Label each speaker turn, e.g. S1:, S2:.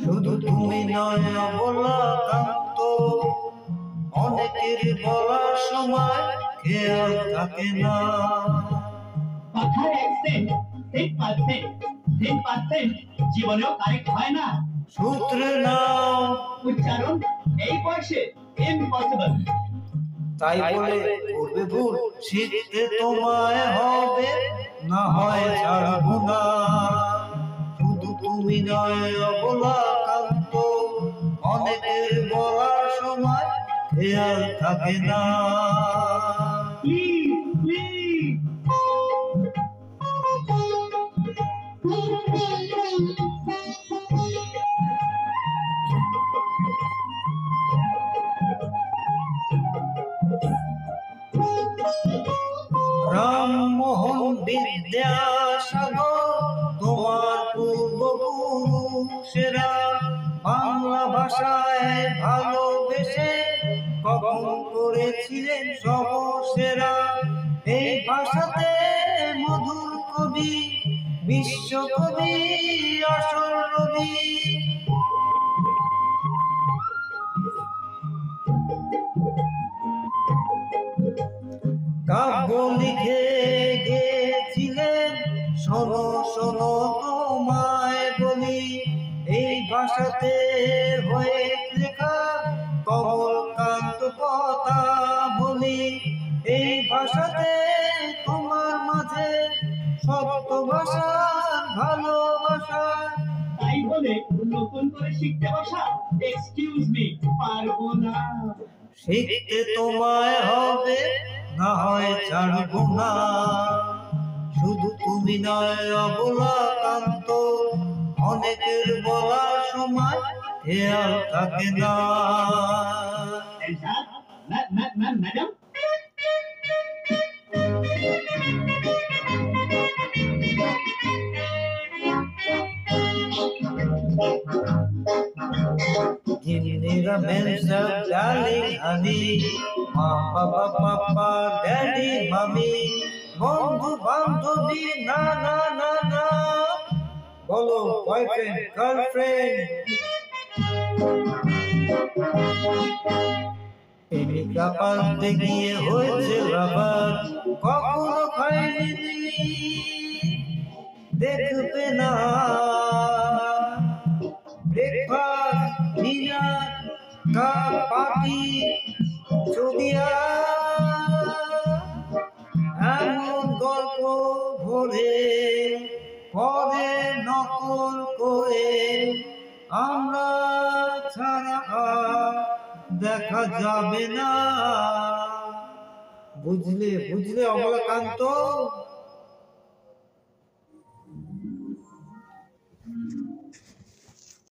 S1: শুধু তুমি নয় অবলা কান্ত, অনেকের বলার সময় খেয়াল থাকে না।
S2: কথার অ্যাকসেন্ট 10% জীবনেও কারেক্ট হয় না।
S1: সূত্রে নাও
S2: উচ্চারণ এই বয়সে ইম্পসিবল।
S1: তাই বলে করবে ভুল, শিখতে তোমায় হবে, না হয় ছাড়বো না। শুধু তুমি নয় অবলা কান্ত, অনেকের বলার সময় খেয়াল থাকে না।
S2: Please please.
S1: রামমোহন বিদ্যাসাগর তোমার পূর্বপুরুষেরা বাংলা ভাষায় ভালোবেসে কখন করেছিলেন সবসেরা। এই ভাষাতে মধুর কবি, বিশ্বকবি আসল রবি। কাব্য লিখে গেছিলেন, শোনো শোনো তোমায় বলি, এই ভাষাতে হয়ে লেখা কমলকান্ত কথা বলি। এই ভাষাতে তোমার মাঝে সত্য ভাষার ভালোবাসা।
S2: তাই বলে নতুন করে শিখতে বসা, এক্সকিউজ মি, পারবো না।
S1: শিখতে তোমায় হবে, না হয় ছাড়বো না। শুধু তুমি নয় অবলা কান্ত, অনেকের বলার সময় খেয়াল থাকে না।
S2: Madam,
S1: Ginira mensa darling honey, mama papa daddy mommy, বন্ধু বান্ধবী না না না না, বলো বয়ফ্রেন্ড গার্লফ্রেন্ড। প্রেমিকা পালতে গিয়ে হয়েছে লাভার, কখনো খাইনি দেখবে না। ব্রেকফাস্ট ডিনার কাপ পার্টি চলিয়া, এমন গল্প ভরে পরে নকল করে আমরা ছাড়া আর দেখা যাবে না। বুঝলে বুঝলে অবলাকান্ত।